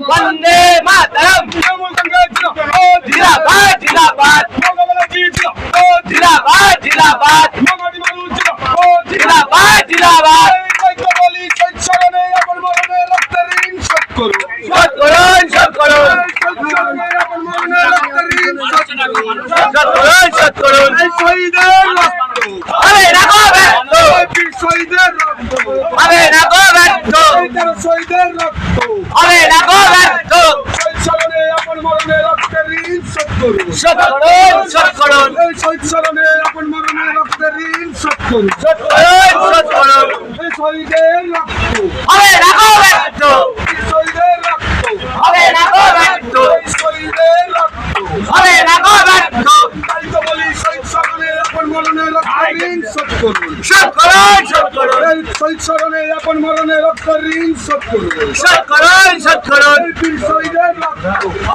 वंदे मातरम जिंदाबाद जिंदाबाद जिंदाबाद जिंदाबाद जिंदाबाद जिंदाबाद शोध करुन अरे राखो ব্যর্থ अरे राखो ব্যর্থ अरे राखो ব্যর্থ শোধ করুন अरे राखो ব্যর্থ अरे राखो ব্যর্থ अरे राखो ব্যর্থ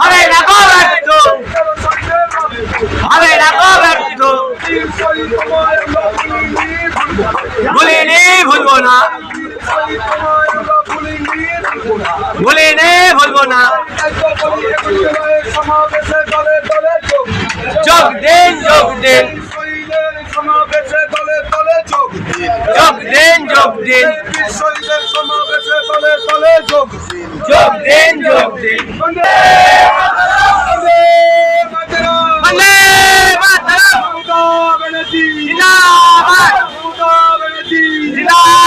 अरे राखो ব্যর্থ अरे राखो ব্যর্থ भूलिनी भूलबो ना भूलबो ना যোগ দিন যোগ দিন যোগ দিন যোগ দিন যোগ দিন যোগ দিন বন্দে মাতরম জিন্দাবাদ জিন্দাবাদ